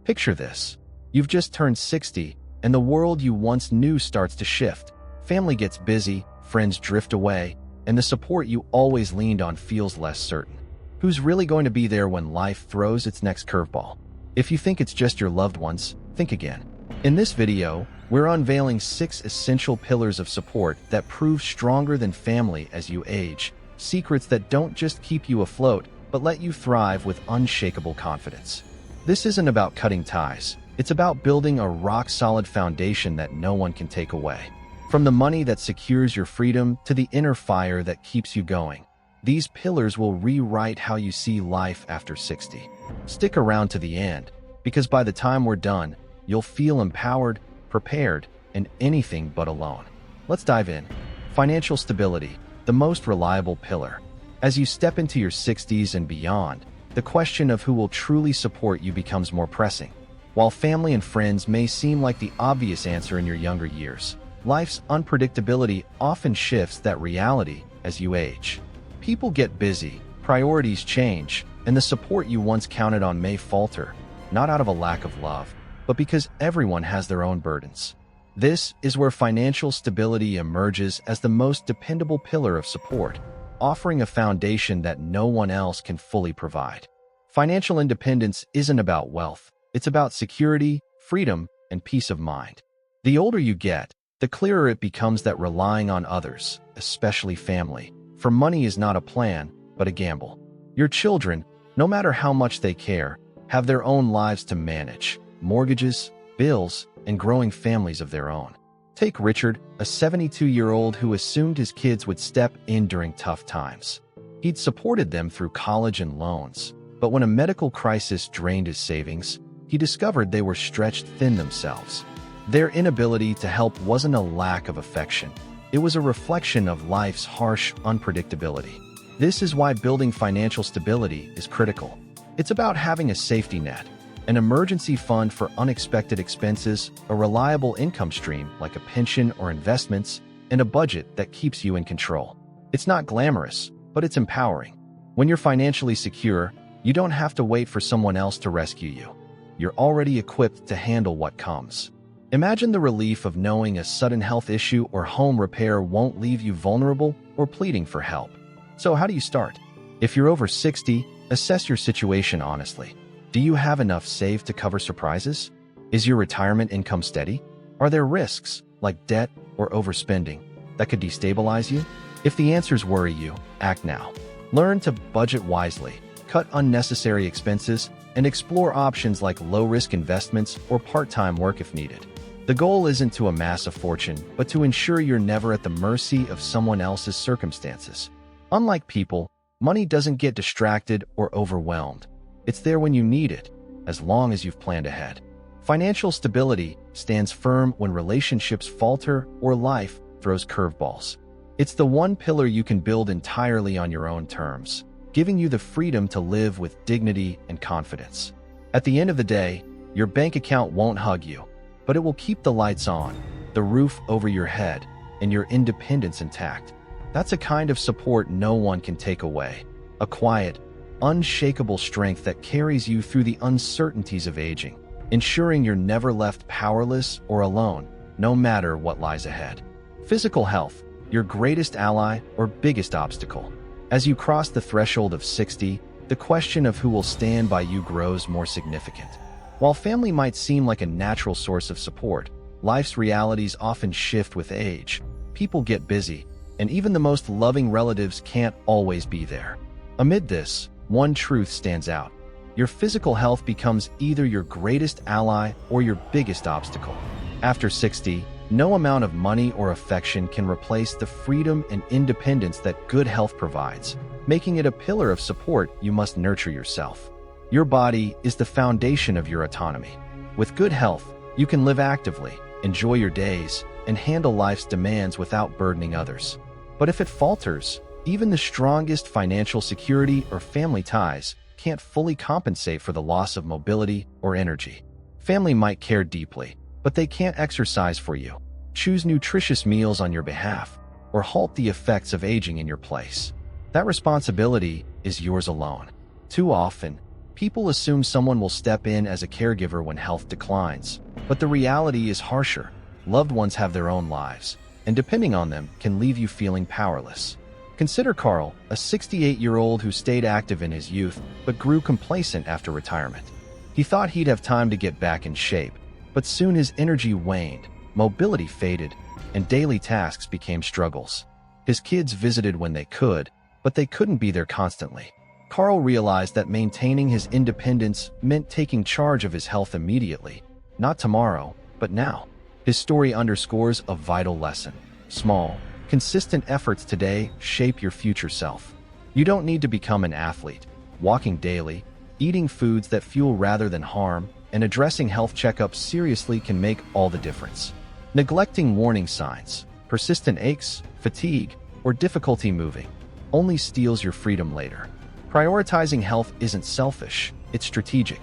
Picture this. You've just turned 60, and the world you once knew starts to shift. Family gets busy, friends drift away, and the support you always leaned on feels less certain. Who's really going to be there when life throws its next curveball? If you think it's just your loved ones, think again. In this video, we're unveiling 6 essential pillars of support that prove stronger than family as you age. Secrets that don't just keep you afloat, but let you thrive with unshakable confidence. This isn't about cutting ties. It's about building a rock-solid foundation that no one can take away. From the money that secures your freedom to the inner fire that keeps you going, these pillars will rewrite how you see life after 60. Stick around to the end, because by the time we're done, you'll feel empowered, prepared, and anything but alone. Let's dive in. Financial stability, the most reliable pillar. As you step into your 60s and beyond, the question of who will truly support you becomes more pressing. While family and friends may seem like the obvious answer in your younger years, life's unpredictability often shifts that reality as you age. People get busy, priorities change, and the support you once counted on may falter, not out of a lack of love, but because everyone has their own burdens. This is where financial stability emerges as the most dependable pillar of support, offering a foundation that no one else can fully provide. Financial independence isn't about wealth. It's about security, freedom, and peace of mind. The older you get, the clearer it becomes that relying on others, especially family, for money is not a plan, but a gamble. Your children, no matter how much they care, have their own lives to manage, mortgages, bills, and growing families of their own. Take Richard, a 72-year-old who assumed his kids would step in during tough times. He'd supported them through college and loans, but when a medical crisis drained his savings, he discovered they were stretched thin themselves. Their inability to help wasn't a lack of affection. It was a reflection of life's harsh unpredictability. This is why building financial stability is critical. It's about having a safety net, an emergency fund for unexpected expenses, a reliable income stream like a pension or investments, and a budget that keeps you in control. It's not glamorous, but it's empowering. When you're financially secure, you don't have to wait for someone else to rescue you. You're already equipped to handle what comes. Imagine the relief of knowing a sudden health issue or home repair won't leave you vulnerable or pleading for help. So how do you start? If you're over 60, assess your situation honestly. Do you have enough saved to cover surprises? Is your retirement income steady? Are there risks, like debt or overspending, that could destabilize you? If the answers worry you, act now. Learn to budget wisely, cut unnecessary expenses, and explore options like low-risk investments or part-time work if needed. The goal isn't to amass a fortune, but to ensure you're never at the mercy of someone else's circumstances. Unlike people, money doesn't get distracted or overwhelmed. It's there when you need it, as long as you've planned ahead. Financial stability stands firm when relationships falter or life throws curveballs. It's the one pillar you can build entirely on your own terms, giving you the freedom to live with dignity and confidence. At the end of the day, your bank account won't hug you, but it will keep the lights on, the roof over your head, and your independence intact. That's a kind of support no one can take away. A quiet, unshakable strength that carries you through the uncertainties of aging, ensuring you're never left powerless or alone, no matter what lies ahead. Physical health, your greatest ally or biggest obstacle. As you cross the threshold of 60, the question of who will stand by you grows more significant. While family might seem like a natural source of support, life's realities often shift with age. People get busy, and even the most loving relatives can't always be there. Amid this, one truth stands out. Your physical health becomes either your greatest ally or your biggest obstacle. After 60, no amount of money or affection can replace the freedom and independence that good health provides, making it a pillar of support you must nurture yourself. Your body is the foundation of your autonomy. With good health, you can live actively, enjoy your days, and handle life's demands without burdening others. But if it falters, even the strongest financial security or family ties can't fully compensate for the loss of mobility or energy. Family might care deeply, but they can't exercise for you, choose nutritious meals on your behalf, or halt the effects of aging in your place. That responsibility is yours alone. Too often, People assume someone will step in as a caregiver when health declines, but the reality is harsher. Loved ones have their own lives, and depending on them can leave you feeling powerless. Consider Carl, a 68-year-old who stayed active in his youth but grew complacent after retirement. He thought he'd have time to get back in shape, but soon his energy waned, mobility faded, and daily tasks became struggles. His kids visited when they could, but they couldn't be there constantly. Carl realized that maintaining his independence meant taking charge of his health immediately, not tomorrow, but now. His story underscores a vital lesson. Small, consistent efforts today shape your future self. You don't need to become an athlete. Walking daily, eating foods that fuel rather than harm, and addressing health checkups seriously can make all the difference. Neglecting warning signs, persistent aches, fatigue, or difficulty moving only steals your freedom later. Prioritizing health isn't selfish, it's strategic.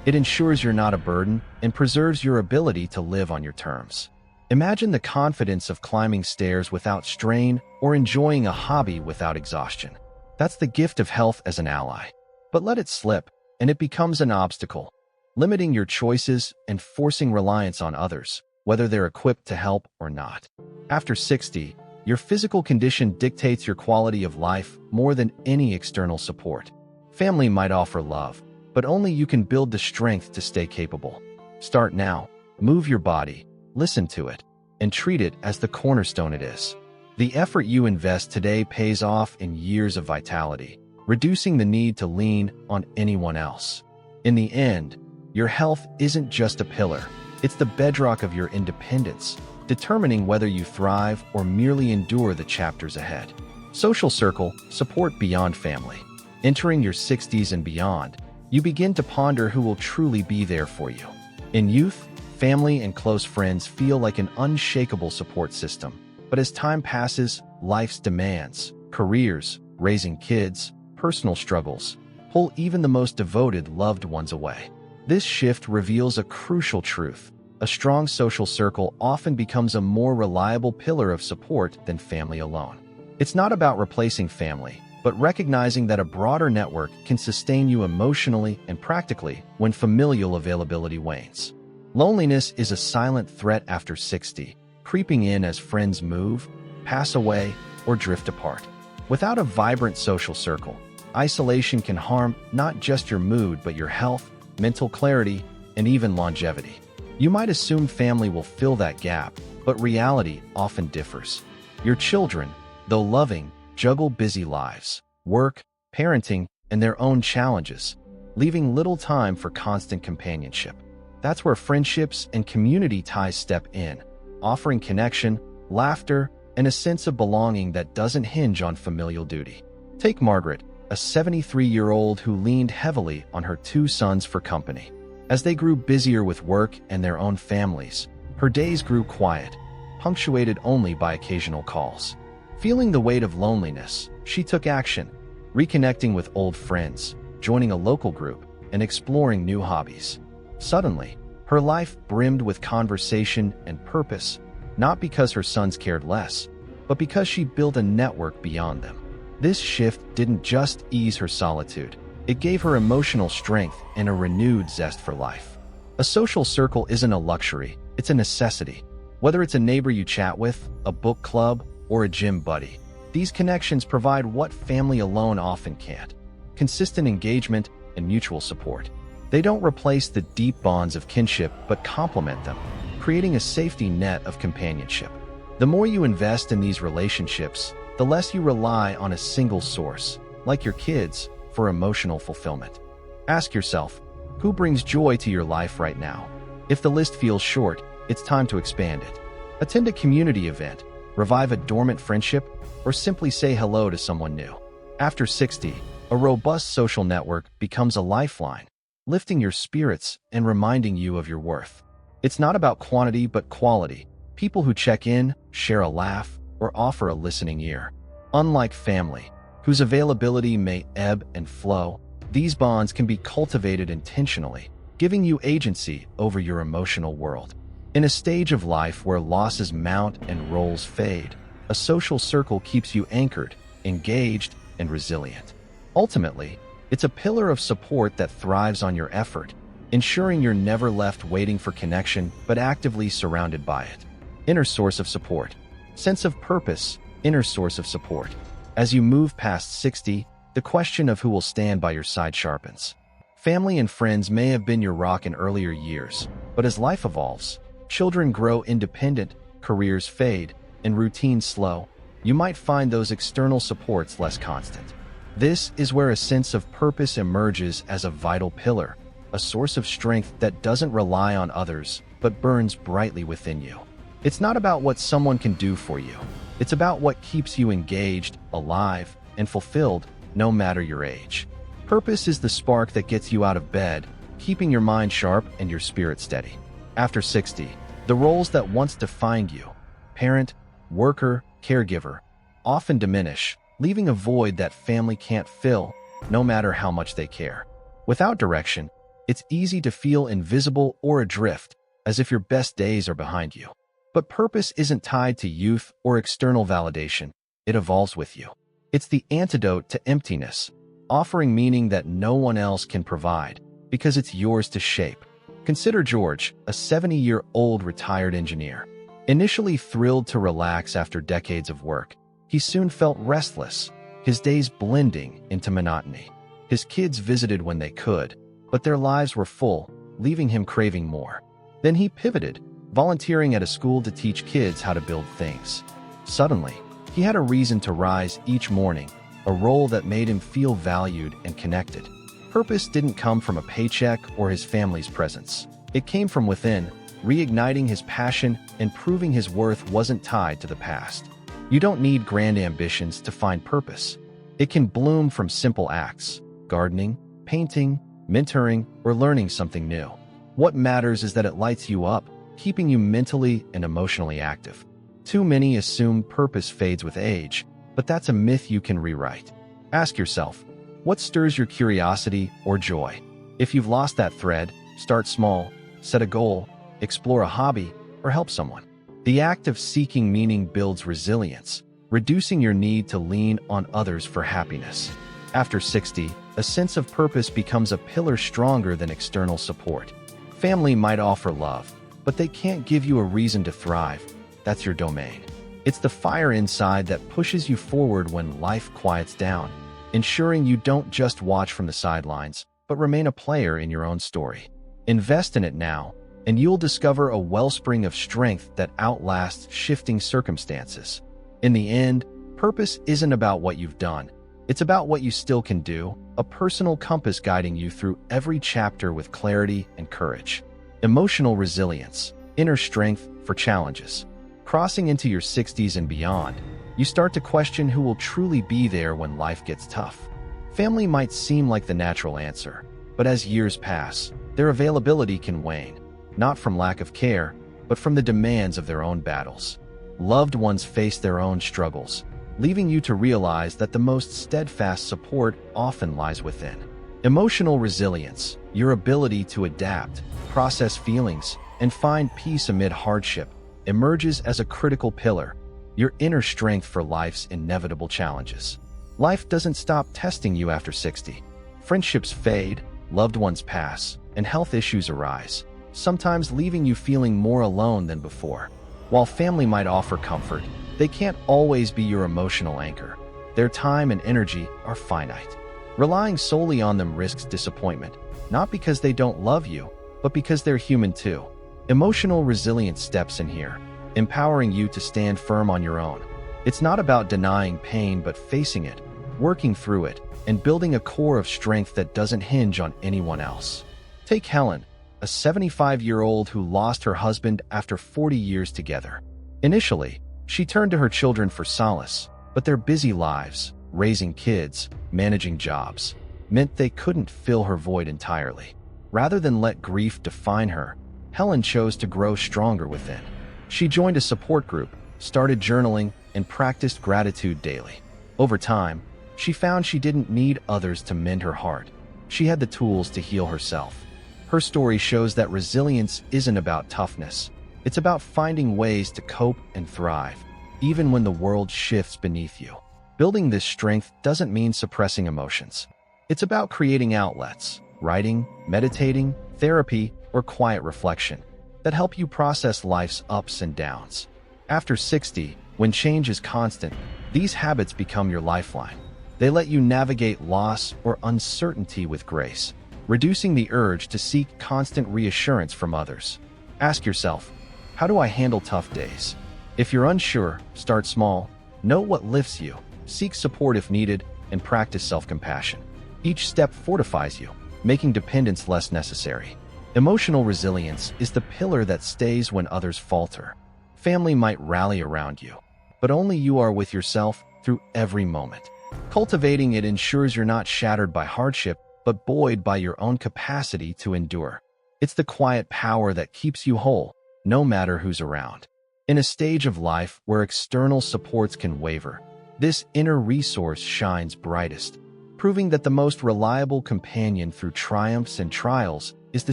It ensures you're not a burden and preserves your ability to live on your terms. Imagine the confidence of climbing stairs without strain or enjoying a hobby without exhaustion. That's the gift of health as an ally. But let it slip, and it becomes an obstacle, limiting your choices and forcing reliance on others, whether they're equipped to help or not. After 60, your physical condition dictates your quality of life more than any external support. Family might offer love, but only you can build the strength to stay capable. Start now, move your body, listen to it, and treat it as the cornerstone it is. The effort you invest today pays off in years of vitality, reducing the need to lean on anyone else. In the end, your health isn't just a pillar, it's the bedrock of your independence, determining whether you thrive or merely endure the chapters ahead. Social circle, support beyond family. Entering your 60s and beyond, you begin to ponder who will truly be there for you. In youth, family and close friends feel like an unshakable support system. But as time passes, life's demands, careers, raising kids, personal struggles, pull even the most devoted loved ones away. This shift reveals a crucial truth. A strong social circle often becomes a more reliable pillar of support than family alone. It's not about replacing family, but recognizing that a broader network can sustain you emotionally and practically when familial availability wanes. Loneliness is a silent threat after 60, creeping in as friends move, pass away, or drift apart. Without a vibrant social circle, isolation can harm not just your mood but your health, mental clarity, and even longevity. You might assume family will fill that gap, but reality often differs. Your children, though loving, juggle busy lives, work, parenting, and their own challenges, leaving little time for constant companionship. That's where friendships and community ties step in, offering connection, laughter, and a sense of belonging that doesn't hinge on familial duty. Take Margaret, a 73-year-old who leaned heavily on her two sons for company. As they grew busier with work and their own families, her days grew quiet, punctuated only by occasional calls. Feeling the weight of loneliness, she took action, reconnecting with old friends, joining a local group, and exploring new hobbies. Suddenly, her life brimmed with conversation and purpose, not because her sons cared less, but because she built a network beyond them. This shift didn't just ease her solitude. It gave her emotional strength and a renewed zest for life. A social circle isn't a luxury, it's a necessity. Whether it's a neighbor you chat with, a book club, or a gym buddy, these connections provide what family alone often can't: consistent engagement and mutual support. They don't replace the deep bonds of kinship but complement them, creating a safety net of companionship. The more you invest in these relationships, the less you rely on a single source, like your kids, for emotional fulfillment. Ask yourself, who brings joy to your life right now? If the list feels short, it's time to expand it. Attend a community event, revive a dormant friendship, or simply say hello to someone new. After 60, a robust social network becomes a lifeline, lifting your spirits and reminding you of your worth. It's not about quantity but quality. People who check in, share a laugh, or offer a listening ear. Unlike family, whose availability may ebb and flow, these bonds can be cultivated intentionally, giving you agency over your emotional world. In a stage of life where losses mount and roles fade, a social circle keeps you anchored, engaged, and resilient. Ultimately, It's a pillar of support that thrives on your effort, ensuring you're never left waiting for connection but actively surrounded by it. Inner source of support. Sense of purpose, inner source of support. As you move past 60, the question of who will stand by your side sharpens. Family and friends may have been your rock in earlier years, but as life evolves, children grow independent, careers fade, and routines slow, you might find those external supports less constant. This is where a sense of purpose emerges as a vital pillar, a source of strength that doesn't rely on others, but burns brightly within you. It's not about what someone can do for you. It's about what keeps you engaged, alive, and fulfilled, no matter your age. Purpose is the spark that gets you out of bed, keeping your mind sharp and your spirit steady. After 60, the roles that once defined you, parent, worker, caregiver, often diminish, leaving a void that family can't fill, no matter how much they care. Without direction, it's easy to feel invisible or adrift, as if your best days are behind you. But purpose isn't tied to youth or external validation. It evolves with you. It's the antidote to emptiness, offering meaning that no one else can provide, because it's yours to shape. Consider George, a 70-year-old retired engineer. Initially thrilled to relax after decades of work, he soon felt restless, his days blending into monotony. His kids visited when they could, but their lives were full, leaving him craving more. Then he pivoted, volunteering at a school to teach kids how to build things. Suddenly, he had a reason to rise each morning, a role that made him feel valued and connected. Purpose didn't come from a paycheck or his family's presence. It came from within, reigniting his passion and proving his worth wasn't tied to the past. You don't need grand ambitions to find purpose. It can bloom from simple acts: gardening, painting, mentoring, or learning something new. What matters is that it lights you up, keeping you mentally and emotionally active. Too many assume purpose fades with age, but that's a myth you can rewrite. Ask yourself, what stirs your curiosity or joy? If you've lost that thread, start small, set a goal, explore a hobby, or help someone. The act of seeking meaning builds resilience, reducing your need to lean on others for happiness. After 60, a sense of purpose becomes a pillar stronger than external support. Family might offer love, but they can't give you a reason to thrive. That's your domain. It's the fire inside that pushes you forward when life quiets down, ensuring you don't just watch from the sidelines, but remain a player in your own story. Invest in it now, and you'll discover a wellspring of strength that outlasts shifting circumstances. In the end, purpose isn't about what you've done. It's about what you still can do, a personal compass guiding you through every chapter with clarity and courage. Emotional resilience, inner strength for challenges. Crossing into your 60s and beyond, you start to question who will truly be there when life gets tough. Family might seem like the natural answer, but as years pass, their availability can wane. Not from lack of care, but from the demands of their own battles. Loved ones face their own struggles, leaving you to realize that the most steadfast support often lies within. Emotional resilience, your ability to adapt, process feelings, and find peace amid hardship, emerges as a critical pillar, your inner strength for life's inevitable challenges. Life doesn't stop testing you after 60. Friendships fade, loved ones pass, and health issues arise, sometimes leaving you feeling more alone than before. While family might offer comfort, they can't always be your emotional anchor. Their time and energy are finite. Relying solely on them risks disappointment, not because they don't love you, but because they're human too. Emotional resilience steps in here, empowering you to stand firm on your own. It's not about denying pain but facing it, working through it, and building a core of strength that doesn't hinge on anyone else. Take Helen, a 75-year-old who lost her husband after 40 years together. Initially, she turned to her children for solace, but their busy lives, raising kids, managing jobs, meant they couldn't fill her void entirely. Rather than let grief define her, Helen chose to grow stronger within. She joined a support group, started journaling, and practiced gratitude daily. Over time, she found she didn't need others to mend her heart. She had the tools to heal herself. Her story shows that resilience isn't about toughness. It's about finding ways to cope and thrive, even when the world shifts beneath you. Building this strength doesn't mean suppressing emotions. It's about creating outlets, writing, meditating, therapy, or quiet reflection that help you process life's ups and downs. After 60, when change is constant, these habits become your lifeline. They let you navigate loss or uncertainty with grace, reducing the urge to seek constant reassurance from others. Ask yourself, how do I handle tough days? If you're unsure, start small, know what lifts you, seek support if needed, and practice self-compassion. Each step fortifies you, making dependence less necessary. Emotional resilience is the pillar that stays when others falter. Family might rally around you, but only you are with yourself through every moment. Cultivating it ensures you're not shattered by hardship, but buoyed by your own capacity to endure. It's the quiet power that keeps you whole, no matter who's around. In a stage of life where external supports can waver, this inner resource shines brightest, proving that the most reliable companion through triumphs and trials is the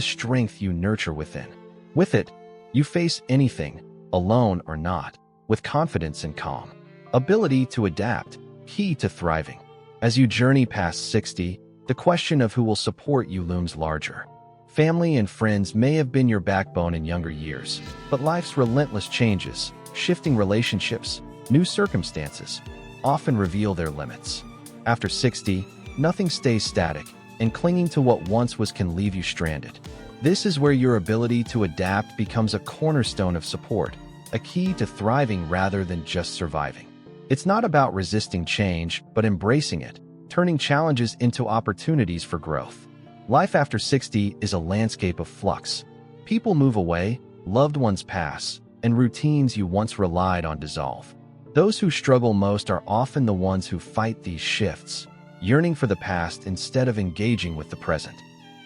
strength you nurture within. With it, you face anything, alone or not, with confidence and calm. Ability to adapt, key to thriving. As you journey past 60, the question of who will support you looms larger. Family and friends may have been your backbone in younger years, but life's relentless changes, shifting relationships, new circumstances, often reveal their limits. After 60, nothing stays static, and clinging to what once was can leave you stranded. This is where your ability to adapt becomes a cornerstone of support, a key to thriving rather than just surviving. It's not about resisting change, but embracing it, turning challenges into opportunities for growth. Life after 60 is a landscape of flux. People move away, loved ones pass, and routines you once relied on dissolve. Those who struggle most are often the ones who fight these shifts, yearning for the past instead of engaging with the present.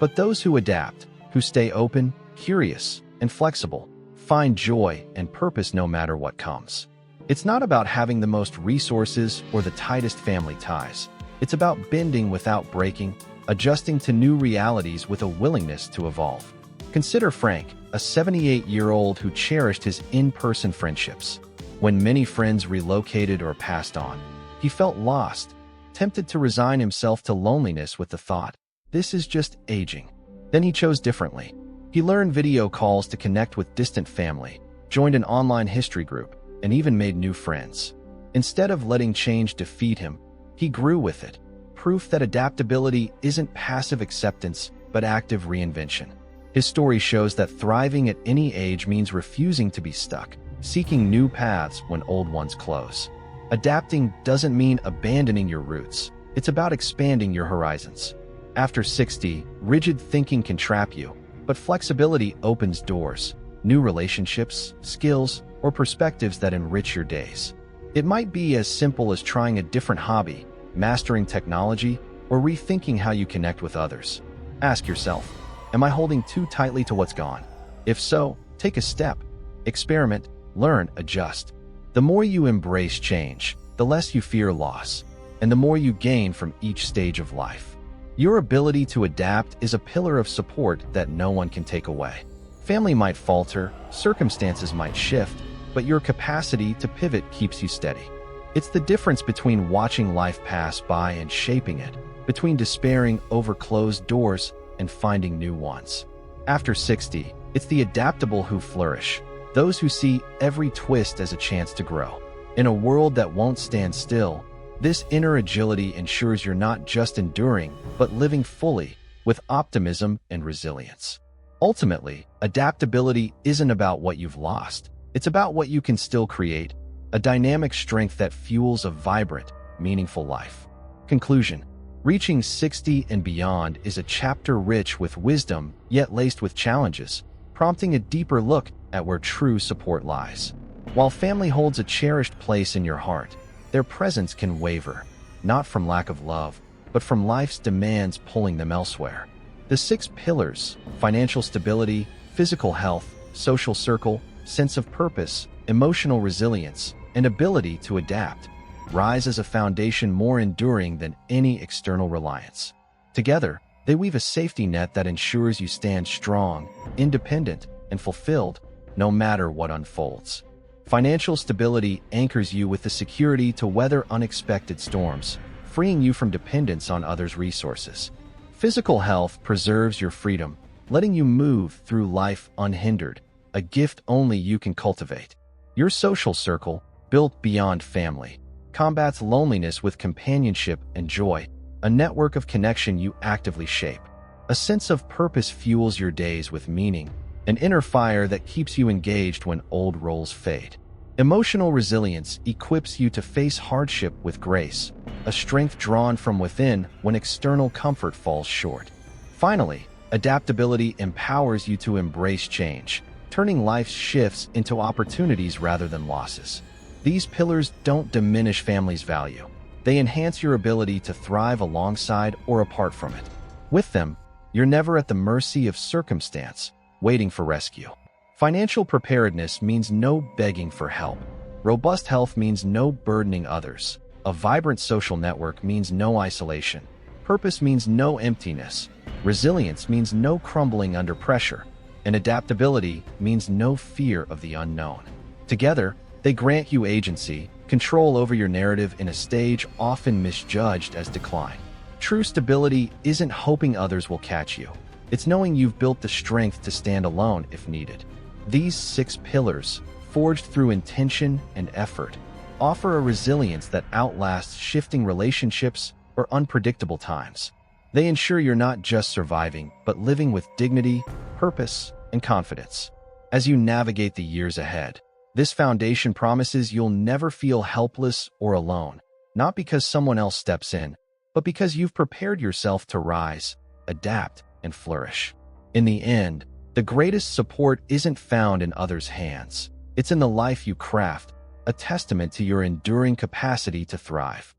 But those who adapt, who stay open, curious, and flexible, find joy and purpose no matter what comes. It's not about having the most resources or the tightest family ties. It's about bending without breaking, adjusting to new realities with a willingness to evolve. Consider Frank, a 78-year-old who cherished his in-person friendships. When many friends relocated or passed on, he felt lost, tempted to resign himself to loneliness with the thought, "This is just aging." Then he chose differently. He learned video calls to connect with distant family, joined an online history group, and even made new friends. Instead of letting change defeat him, he grew with it, proof that adaptability isn't passive acceptance, but active reinvention. His story shows that thriving at any age means refusing to be stuck, seeking new paths when old ones close. Adapting doesn't mean abandoning your roots. It's about expanding your horizons. After 60, rigid thinking can trap you, but flexibility opens doors, new relationships, skills, or perspectives that enrich your days. It might be as simple as trying a different hobby, mastering technology, or rethinking how you connect with others. Ask yourself, am I holding too tightly to what's gone? If so, take a step. Experiment, learn, adjust. The more you embrace change, the less you fear loss, and the more you gain from each stage of life. Your ability to adapt is a pillar of support that no one can take away. Family might falter, circumstances might shift, but your capacity to pivot keeps you steady. It's the difference between watching life pass by and shaping it, between despairing over closed doors and finding new ones. After 60, it's the adaptable who flourish, those who see every twist as a chance to grow. In a world that won't stand still, this inner agility ensures you're not just enduring, but living fully, with optimism and resilience. Ultimately, adaptability isn't about what you've lost. It's about what you can still create, a dynamic strength that fuels a vibrant, meaningful life. Conclusion: reaching 60 and beyond is a chapter rich with wisdom, yet laced with challenges, prompting a deeper look at where true support lies. While family holds a cherished place in your heart, their presence can waver, not from lack of love, but from life's demands pulling them elsewhere. The 6 pillars: financial stability, physical health, social circle, sense of purpose, emotional resilience, and ability to adapt, rise as a foundation more enduring than any external reliance. Together, they weave a safety net that ensures you stand strong, independent, and fulfilled, no matter what unfolds. Financial stability anchors you with the security to weather unexpected storms, freeing you from dependence on others' resources. Physical health preserves your freedom, letting you move through life unhindered, a gift only you can cultivate. Your social circle, built beyond family, combats loneliness with companionship and joy, a network of connection you actively shape. A sense of purpose fuels your days with meaning, an inner fire that keeps you engaged when old roles fade. Emotional resilience equips you to face hardship with grace, a strength drawn from within when external comfort falls short. Finally, adaptability empowers you to embrace change, turning life's shifts into opportunities rather than losses. These pillars don't diminish family's value. They enhance your ability to thrive alongside or apart from it. With them, you're never at the mercy of circumstance, waiting for rescue. Financial preparedness means no begging for help. Robust health means no burdening others. A vibrant social network means no isolation. Purpose means no emptiness. Resilience means no crumbling under pressure. And adaptability means no fear of the unknown. Together, they grant you agency, control over your narrative in a stage often misjudged as decline. True stability isn't hoping others will catch you. It's knowing you've built the strength to stand alone if needed. These 6 pillars, forged through intention and effort, offer a resilience that outlasts shifting relationships or unpredictable times. They ensure you're not just surviving, but living with dignity, purpose, and confidence. As you navigate the years ahead, this foundation promises you'll never feel helpless or alone, not because someone else steps in, but because you've prepared yourself to rise, adapt, and flourish. In the end, the greatest support isn't found in others' hands. It's in the life you craft, a testament to your enduring capacity to thrive.